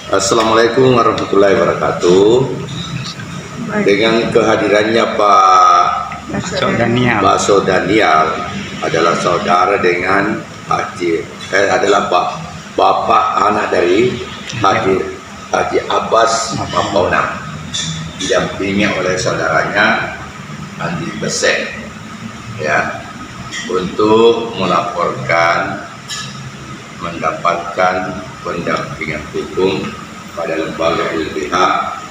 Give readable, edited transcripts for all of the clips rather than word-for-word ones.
Assalamualaikum warahmatullahi wabarakatuh. Dengan kehadirannya Pak Baso Daniel adalah saudara dengan adalah bapak anak dari Haji Abbas Mapaunang, didampingi oleh saudaranya Andi Besek, ya, untuk mendapatkan pendampingan hukum pada lembaga LBH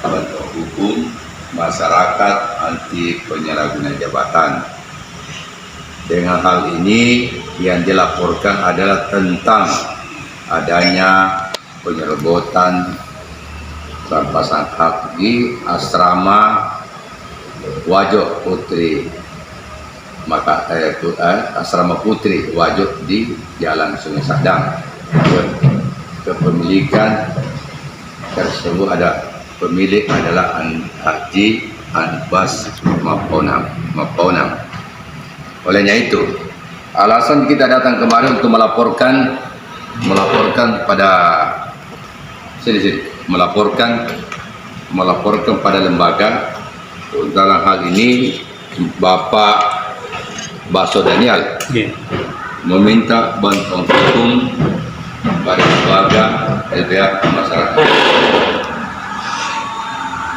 Bantuan Hukum Masyarakat Anti Penyalahgunaan Jabatan. Dengan hal ini yang dilaporkan adalah tentang adanya penyerobotan rampasan hak di asrama Wajo Putri, asrama Putri Wajo di Jalan Sungai Sadang. Kepemilikan tersebut pemilik adalah Haji Abbas Mapaunang. Olehnya itu, alasan kita datang kemarin untuk melaporkan pada lembaga. Dalam hal ini Bapak Baso Daniel meminta bantuan hukum pada lembaga LBH Masyarakat.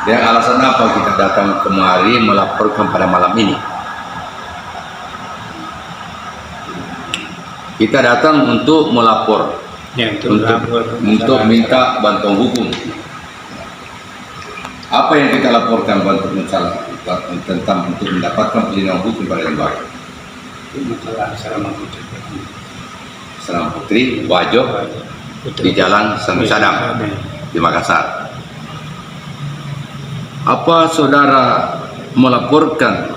Dan alasan apa kita datang kemari melaporkan pada malam ini? Kita datang untuk melapor, untuk minta bantuan hukum. Apa yang kita laporkan tentang untuk mendapatkan perlindungan hukum pada lembaga? Asrama Putri Wajo di Jalan Sungai Sadang di Makassar. Apa saudara melaporkan,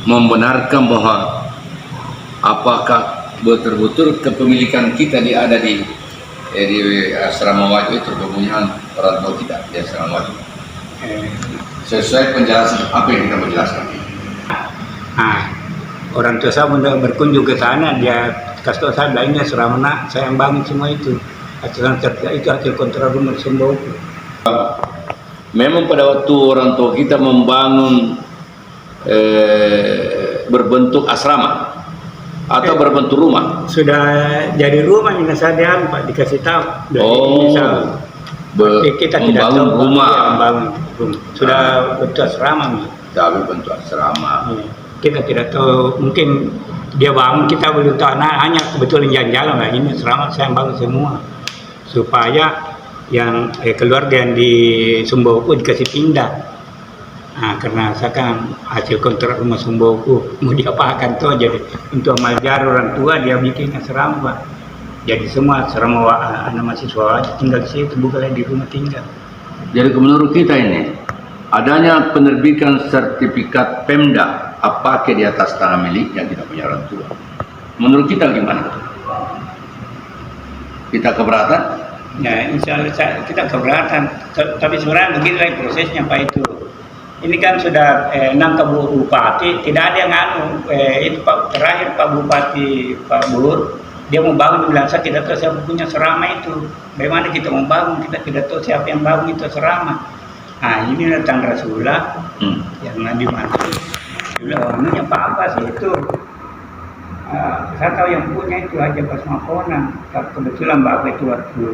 membenarkan bahwa apakah betul-betul kepemilikan kita ada di asrama Wajo itu kepunyaan orang tua kita di asrama Wajo? Sesuai penjelasan apa yang kita menjelaskan. Orang tua saya berkunjung ke sana, dia kasih tahu saya, ini asrama nak, saya yang bangun semua itu. Hasil kontrak rumah Sumbawa. Memang pada waktu orang tua kita membangun berbentuk asrama atau berbentuk rumah? Sudah jadi rumah ini saja, Pak, dikasih tahu. Kita tidak tahu rumah. Membangun rumah. Sudah bentuk asrama. Tapi bentuk asrama. Kita tidak tahu, mungkin dia bangun, kita belum tahu. Hanya kebetulan jalan-jalan lah, ini asrama saya bangun semua supaya yang keluarga yang di Sumbawa dikasih pindah. Karena sekarang hasil kontrak rumah Sumbawa mau diapakan tuh, jadi untuk mengajar orang tua dia bikin asrama, Pak. Jadi semua asrama anak mahasiswa tinggal di situ, bukan di rumah tinggal. Jadi menurut kita ini adanya penerbitan sertifikat Pemda apa di atas tanah milik yang tidak punya orang tua. Menurut kita gimana? Kita keberatan? Ya, insya Allah kita keberatan. Tapi sebenarnya begini prosesnya Pak itu. Ini kan sudah nangkap Bupati, tidak ada yang itu Pak, terakhir Pak Bupati Pak Bur, dia mau bangun, bilang saya tidak tahu siapa punya asrama itu. Bagaimana kita mau bangun, kita tidak tahu siapa yang bangun itu asrama. Ini datang Rasulullah yang Nabi Muhammad. Orangnya Pak Abbas itu. Saya tahu yang punya itu Haji Abbas Mapaunang. Kebetulan Bapak itu waktu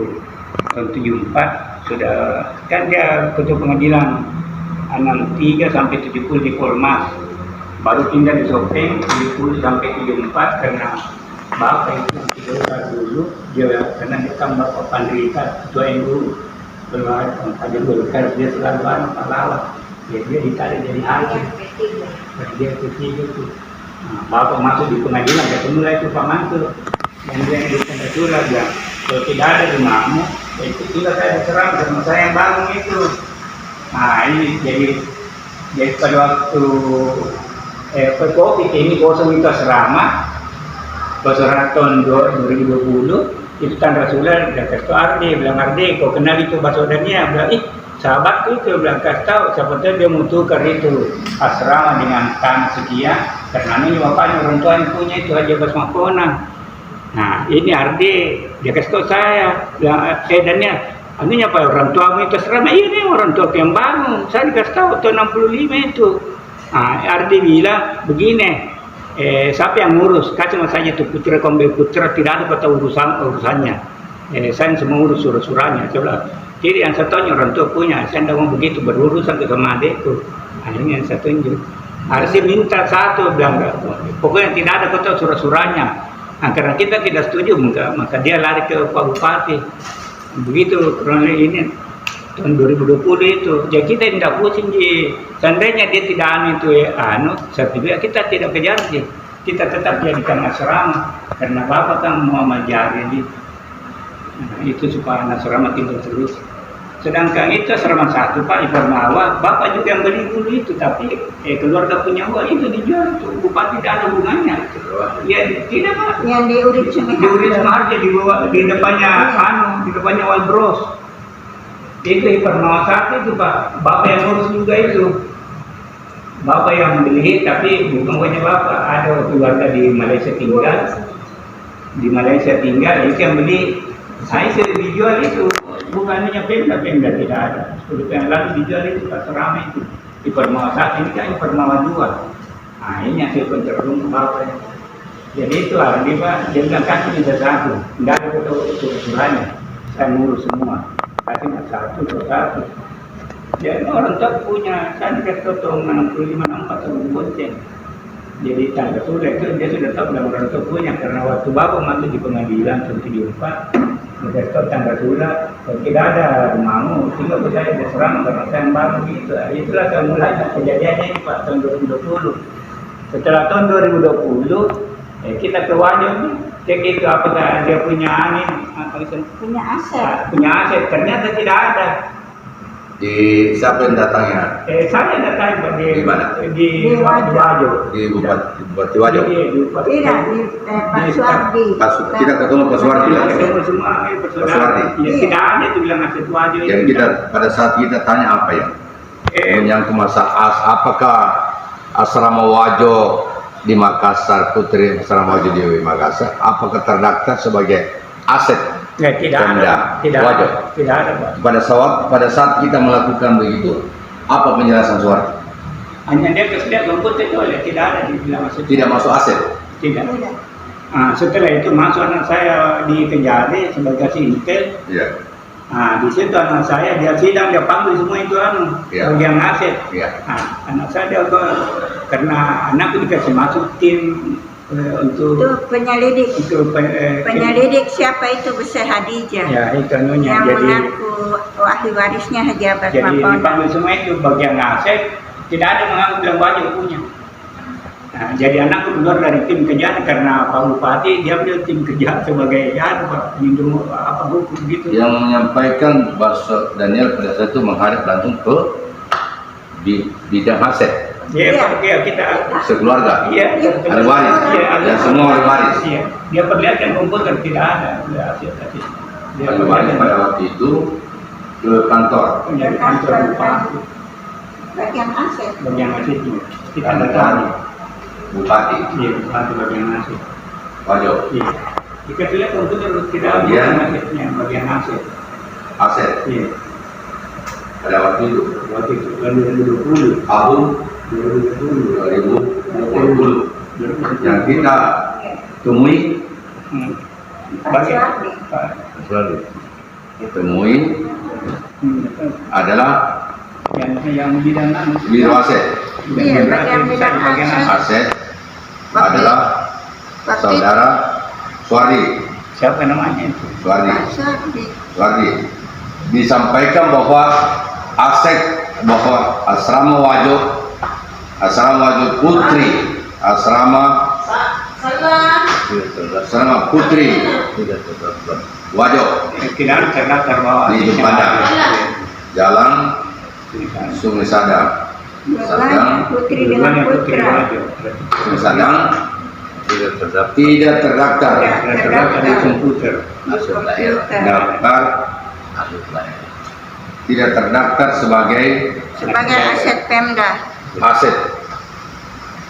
tahun 74 sudah, kan dia ketua pengadilan 63 sampai 70 di Polmas, baru pindah di Sopeng 70 sampai 74 karena Bapak itu dulu dia karena dia kan Bapak Pandrita ketua NU berwarna pada Golkar, dia selalu anak pahlawan, dia ditarik jadi hakim, dia ketiga itu. Bapak masuk di pengadilan, ketemu lah itu Pak Mansur, dan dia yang Rasulullah bilang, kalau tidak ada rumahmu, itu tidak saya diserang sama saya yang bangun itu. Ini jadi pada waktu COVID ini kosong itu asrama, tahun 2020, itu kan Rasulullah dia kasih tahu Ardi, bilang Ardi, kau kenal itu Baso Daniel, bilang sahabatku itu, bilang kasih tahu, siapa tahu dia mau tukar itu asrama dengan tanah sekian, karena ini bapaknya orang tua yang punya itu Haji Abbas Mapaunang. Ini Ardi Dia kasih tahu saya, ya, Dannya, anunya Pak, orang tuamu itu asrama, iya nih orang tua yang bangun. Saya dikasih tahu tahun 65 itu. Ardi bilang begini, siapa yang ngurus? Kasih saja tuh putra kombe putra, tidak ada kata urusannya. Saya semua urus surat-suratnya. Jadi yang satunya orang tua punya, saya tidak mau begitu berurusan ke sama adekku. Ini yang saya tunjuk. Ardi minta satu, bilang pokoknya tidak ada kata surat-suratnya. Karena kita tidak setuju, maka dia lari ke Pak Bupati. Begitu kronologi ini tahun 2020 itu. Jadi kita tidak pusing ji. Seandainya dia tidak sertifikat, kita tidak kejar ji. Kita tetap jadikan asrama karena Bapak kan mau mengajar di itu supaya asrama tinggal terus. Sedangkan itu asrama satu Pak Iparmawa, Bapak juga yang beli dulu itu, tapi keluarga punya uang itu dijual itu, Bupati tidak ada hubungannya. Ya tidak Pak. Yang di Urip Sungai. Di Urip Sungai di depannya di depannya Walbros. Itu Iparmawa satu itu Pak, Bapak yang ngurus juga itu. Bapak yang beli, tapi bukan punya Bapak, ada keluarga di Malaysia tinggal. Di Malaysia tinggal, itu yang beli. Saya sudah dijual itu. Bukan hanya Pemda tidak ada. 10 tahun lalu dijual itu asrama itu. Iparmawa 1 ini kan Iparmawa 2. Ini yang saya pencerung Bapak. Jadi itu Ardi Pak, dia bilang kasih bisa satu. Tidak ada surat-suratnya. Saya ngurus semua. Kasih satu. Ya orang tua punya, saya dikasih tahun 65-64 sama bonceng. Jadi tangga sudah itu dia sudah tahu dan orang tua punya, karena waktu Bapak masuk di pengadilan tahun 74. Udah stop tangga surat, kalau tidak ada mau, tinggal saya diserang karena saya baru gitu. Itulah saya mulai kejadiannya ini Pak tahun 2020. Setelah tahun 2020, kita ke Wajo, cek itu apakah dia punya Punya aset. Punya aset, ternyata tidak ada. Di siapa yang datangnya? Saya datang Pak Di mana? Di Wajo. Di Bupati Wajo. Tidak, di Pak Suardi. Kita ketemu Pak Suardi. Ketemu semua Pak Suardi. Ya, tidak ada itu bilang aset Wajo. Yang kita pada saat kita tanya apa ya? Menyangkut masalah apakah asrama Wajo di Makassar, Putri asrama Wajo di Makassar, apakah terdaftar sebagai aset? Ya, tidak ada Pak. Pada saat kita melakukan begitu, apa penjelasan Suardi? Hanya dia kesediaan komputer itu tidak ada dibilang aset. Tidak masuk aset. Tidak. Setelah itu masuk anak saya di Kejari sebagai Intel. Iya. Di situ anak saya dia sidang, dia panggil semua itu bagian aset. Iya. Anak saya dia karena anakku dikasih masuk tim untuk itu penyelidik. Penyelidik siapa itu Besar Hadijah. Ya, itu anunya. Yang Jadi mengaku ahli warisnya Haji Abbas jadi Mapolda. dipanggil semua itu bagian aset, tidak ada mengaku bilang Wajo punya. Jadi anakku keluar dari tim kejahatan karena Pak Bupati dia ambil tim kejahatan sebagai pelindung hukum gitu. Yang menyampaikan Baso Daniel pada saat itu menghadap langsung ke bidang aset. Iya, kita Sekeluarga. Iya, ahli waris. Dan semua ahli waris. Iya, dia perlihatkan komputer tidak ada. Ahli waris pada waktu itu ke kantor. Menjadi kantor Bupati. Bagian aset. Bagian aset juga. Kita Kantor Bupati. Iya, Bupati bagian aset. Wajo. Iya. Jika lihat komputer tidak ada Bagian asetnya, bagian aset. Aset. Iya. Pada waktu itu. Waktu itu 2020. Tahun 2020. 2020. Yang kita temui Pak Suardi. selalu temui adalah yang bidang biro aset. Iya, bagian bidang Aset adalah Waktu saudara Suardi. Siapa namanya itu? Pak Suardi. Suardi disampaikan bahwa aset bahwa asrama Wajo Putri, asrama Putri Wajo Tidak terdaftar bahwa di Padang, Jalan Sungai Sadang, Dua-duanya putri dengan putra. Sungai Sadang tidak terdaftar di komputer. daftar tidak terdaftar sebagai Sebagai aset Pemda. aset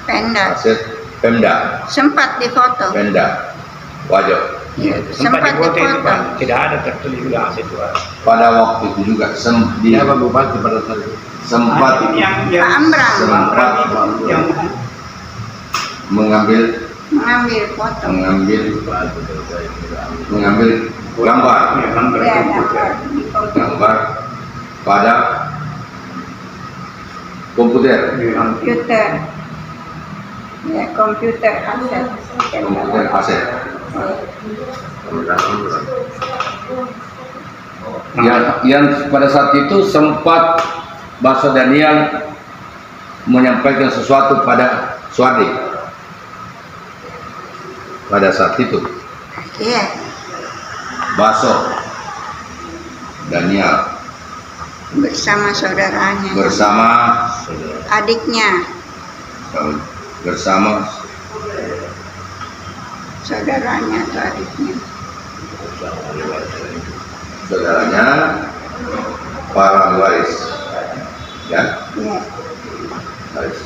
Pemda. Pemda Sempat difoto. Wajo. Ya, sempat dipoto itu Pak, tidak ada tertulis juga aset Pak. Pada waktu itu juga Dia Pak Bupati pada saat itu. sempat Yang Pak Amran sempat yang mengambil foto. mengambil gambar ya, gambar Ya, komputer. gambar pada komputer Komputer. Ya, komputer aset. komputer aset yang pada saat itu sempat Baso Daniel menyampaikan sesuatu pada Suwardi pada saat itu. Iya. Baso Daniel Bersama saudaranya. bersama Adiknya. bersama Saudaranya atau adiknya. saudaranya para waris, ya, Iya. waris.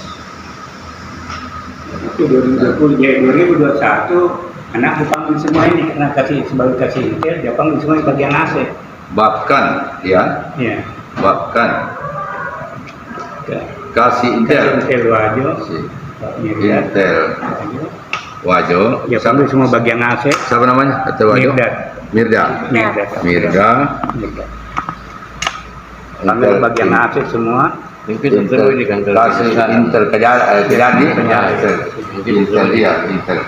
Itu 2020, ya 2021 anak dipanggil semua ini karena sebagai kasih intel, dia panggil semua di bagian aset. Bahkan, ya, Ya. bahkan kasih intel, Intel Wajo, si Mirdad, intel Wajo, dia panggil semua bagian aset. siapa namanya? Intel Wajo, Mirdad. Mirda, Panggil bagian aset semua. Mungkin tentu ini kan kasih intel Kejari, intel dia, intel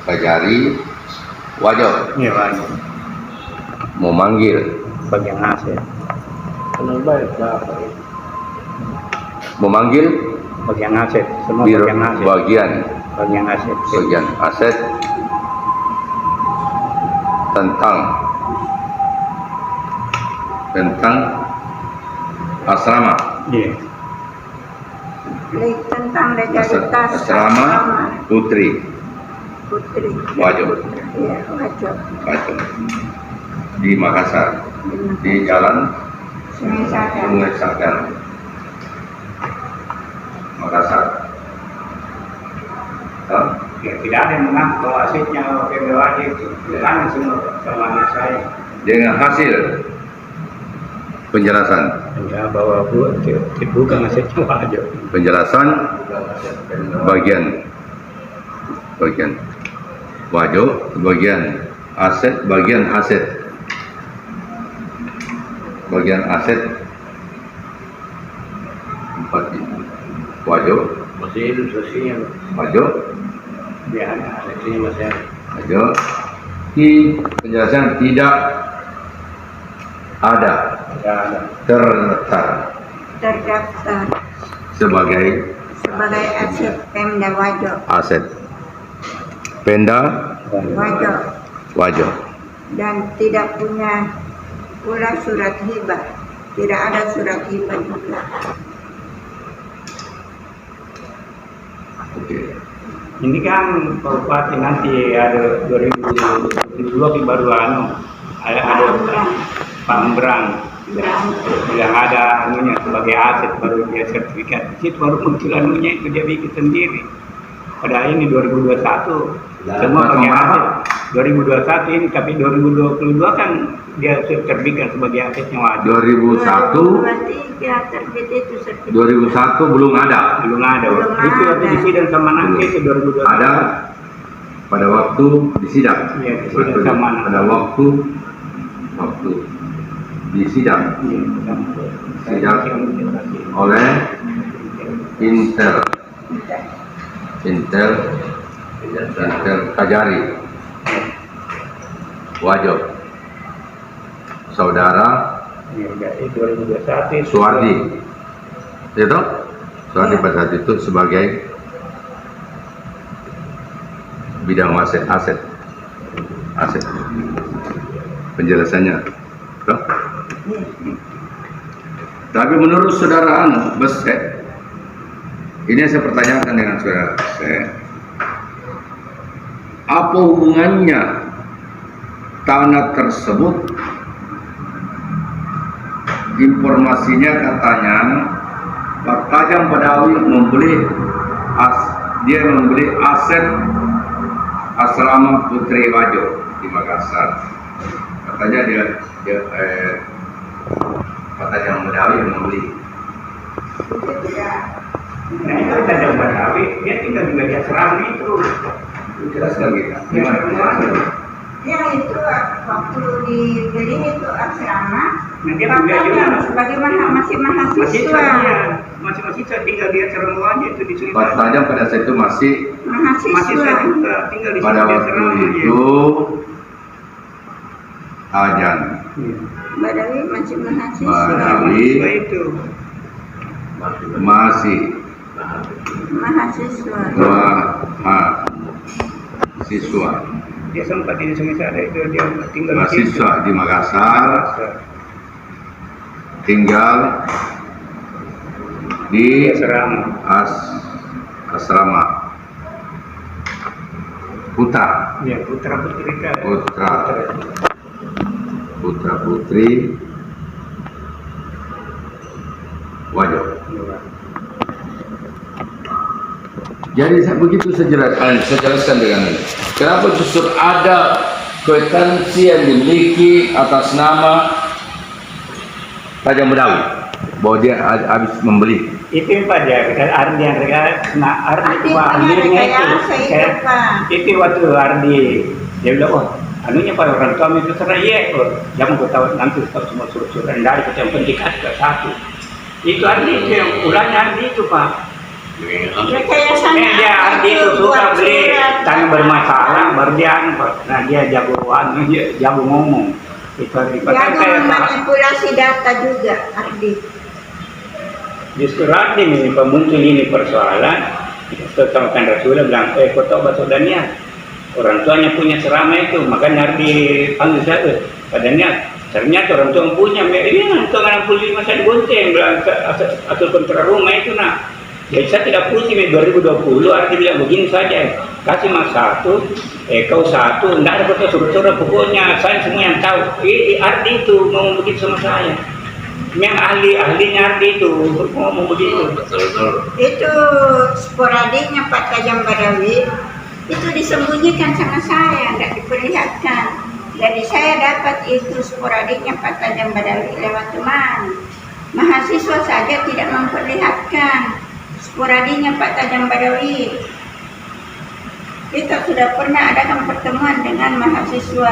Kejari, Wajo Iya Wajo, memanggil, bagian aset. kenal baik Bapak. memanggil Bagian aset, semua biro bagian aset. bagian Aset. bagian aset tentang asrama Iya. Tentang legalitas asrama Putri Putri. Wajo Iya, Wajo. di Makassar di Jalan Sungai Sadar. Sungai Sadar Makassar. Ya, tidak ada yang mengaku kalau asetnya PB Wajo itu. Tanya semua sama anak saya. Dengan hasil penjelasan Ya, bahwa bukan asetnya Wajo. penjelasan bagian Wajo bagian aset empat itu Wajo Masih hidup sosinya, Wajo Dia ada sosinya masih ada. Wajo di penjelasan tidak ada Terdaftar sebagai sebagai aset Pemda Wajo. aset Pemda Wajo Dan tidak punya pula surat hibah. Tidak ada surat hibah juga. Oke. Ini kan Pak Bupati nanti ada 2022 baru ada Pak Ambrang bilang ada anunya sebagai aset baru dia sertifikat. Itu baru muncul anunya itu dia bikin sendiri. Pada ini 2021 semua pakai aset. 2021 ini tapi 2022 kan dia terbitkan sebagai asetnya Wajo. 2023 terbit itu sertifikat. 2001 belum ada. Belum ada. Belum Itu waktu ada. di sidang sama nanti itu 2021. Ada pada waktu disidang. Iya, disidang sama anak. Pada waktu disidang Sidang. oleh Intel Kajari Wajo, saudara Ya, itu 2021 Suwardi, itu Suwardi pada saat itu sebagai bidang aset penjelasannya. Toh? Tapi menurut saudara Besek, ini yang saya pertanyakan dengan saudara Besek, apa hubungannya tanah tersebut? Informasinya katanya Pak Tajam Badawi membeli aset asrama Putri Wajo di Makassar. Katanya dia katanya Badawi yang membeli. Itu tidak. Nah itu ada Badawi, dia tinggal di media seram itu. Jelaskan kita. Dia Gimana? semua. Ya itu waktu dibeli itu asrama. Nah, dia juga Sebagai masih mahasiswa, mahasiswa. masih mahasiswa tinggal di asrama aja itu di sini. Pak Tajam pada saat itu masih Mahasiswa juga tinggal di pada sini. waktu itu Ajan Badawi masih mahasiswa. Badawi Mahasiswa itu. masih Mahasiswa. siswa Dia sempat di Sungai Sada itu dia tinggal di situ. mahasiswa di Makassar, tinggal di Asrama. asrama Putra Ya, putra putri kan. Putra Putri Wajo. Jadi begitu saya jelaskan dengan ini. Kenapa justru ada kwitansi yang dimiliki atas nama Tajam Badawi bahwa dia habis membeli. Itu Pak dia Ardi yang Ardi Pak Ardinya itu waktu Ardi dia bilang oh anunya Pak orang tua itu terang ya jangan kau tahu nanti tahu semua surat-surat dari yang penting ke satu itu Ardi itu yang ulangnya Ardi itu Pak. Dia Ardi itu suka beli tanah bermasalah berdian Pak. Nah dia jago ngomong itu Ardi. Jago manipulasi data juga Ardi. Justru Ardi ini pemuncul ini persoalan tentang Rasulullah bilang kau tahu bahasa Dania orang tuanya punya serama itu makanya Ardi panggil saya padanya ternyata orang tua punya ini untuk 65 saya bonceng bilang atau kontra rumah itu nak jadi saya tidak pusing 2020 Ardi bilang begini saja kasih mas satu kau satu tidak ada kata suruh-suruh pokoknya saya semua yang tahu Ardi itu ngomong begitu sama saya yang ahlinya Ardi itu ngomong begitu Itu sporadiknya Pak Tajam Badawi itu disembunyikan sama saya, tidak diperlihatkan. Jadi saya dapat itu sporadiknya Pak Tajam Badawi lewat teman. Mahasiswa saja tidak memperlihatkan sporadiknya Pak Tajam Badawi. Kita sudah pernah adakan pertemuan dengan mahasiswa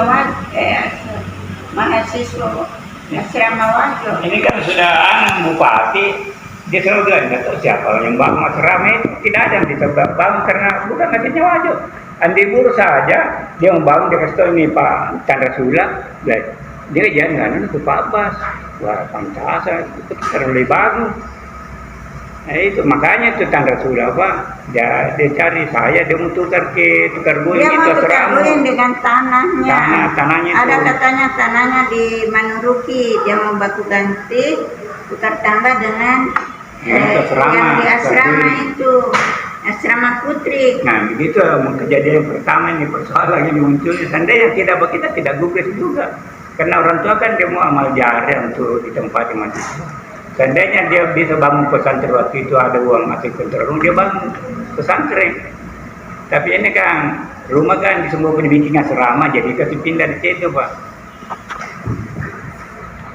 asrama Wajo. ini kan sudah bupati dia selalu bilang nggak tahu siapa yang bangun asrama itu tidak ada yang bisa bangun karena bukan ngasihnya Wajo Andi Buru saja dia membangun dia kasih tahu ini Pak Chandra Sula dia jangan itu Pak Abbas wah Pancasa itu terlalu bangun nah itu makanya itu Chandra Sula Pak dia cari saya dia mau tukar guling Dia itu mau tukar asrama guling dengan tanahnya. tanahnya Ada itu. katanya tanahnya di Manuruki dia mau baku ganti tukar tambah dengan yang di asrama itu asrama Putri. Nah begitu kejadian pertama ini persoalan yang muncul seandainya kita tidak gubris juga karena orang tua kan dia mau amal jari untuk ditempati mahasiswa seandainya dia bisa bangun pesantren waktu itu ada uang masih pesantren dia bangun pesantren tapi ini kan rumah kan semua dibikin asrama jadi kita pindah di situ Pak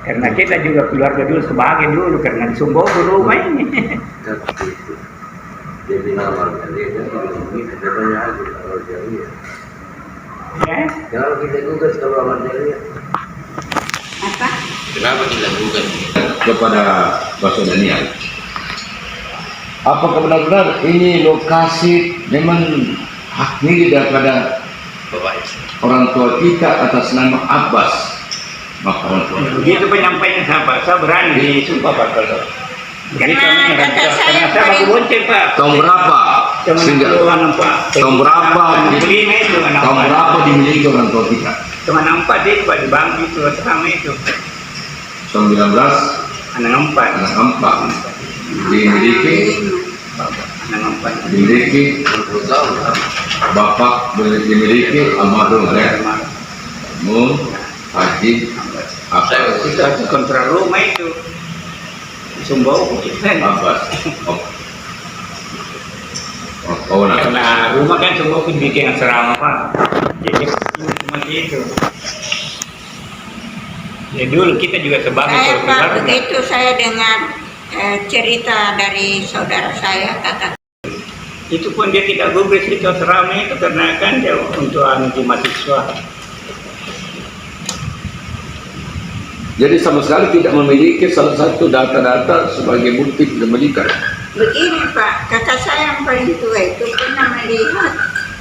karena kita juga keluarga dulu sebagai dulu karena di Sumbawa rumah ini dia bilang dia ini kedepannya aja kalau dia ya kalau kita gugat kalau amal jariah Apa? kenapa kita gugat Kepada Baso Daniel. Apakah benar-benar ini lokasi memang hak milik daripada bapak orang tua kita atas nama Abbas? Maka orang tua. begitu penyampaian saya berani disumpah Pak kalau Karena kata saya karena saya baru paling- bonceng Pak Tahun berapa? Sehingga tahun berapa? Tahun berapa dimiliki orang tua kita? Cuma nampak dia Pak di bangku itu sama itu 19 anak empat dimiliki anak empat dimiliki bapak dimiliki almarhum Haji Abbas. itu kontra rumah itu Sumbawa kan Abbas. Oh, nah. Karena rumah kan semua pun bikin asrama Pak. Jadi cuma itu. Ya dulu kita juga sebagai Saya Pak, keluarga. begitu saya dengar cerita dari saudara saya, kata Itu pun dia tidak gubris itu asrama itu karena kan dia untuk anti mahasiswa. Jadi sama sekali tidak memiliki salah satu data-data sebagai bukti pendidikan. begini Pak, kakak saya yang paling tua itu pernah melihat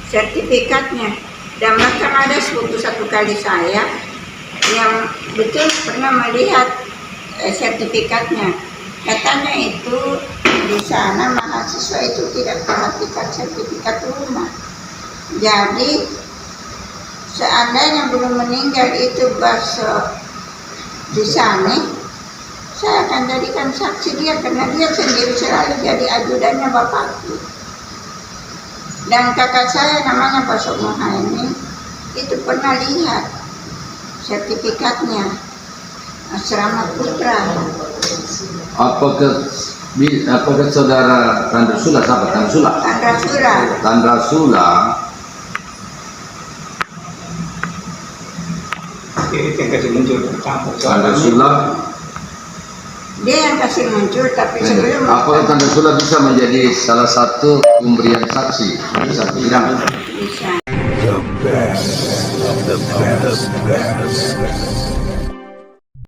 sertifikatnya, dan bahkan ada sepupu satu kali saya yang betul pernah melihat sertifikatnya. Katanya itu di sana mahasiswa itu tidak perhatikan sertifikat rumah. Jadi seandainya belum meninggal itu Baso di sana, saya akan jadikan saksi dia karena dia sendiri selalu jadi ajudannya bapakku. Dan kakak saya namanya Baso Muhaimin itu pernah lihat sertifikatnya asrama putra. Apakah saudara Tandra Sula, sahabat Tandra Sula? Tanda surat. Tandra Sula Itu yang kasih muncul pertama. Tandra Sula, Dia yang kasih muncul, tapi sebelum apakah Tandra Sula bisa menjadi salah satu pemberian saksi di satu bidang? bisa. The best of the best.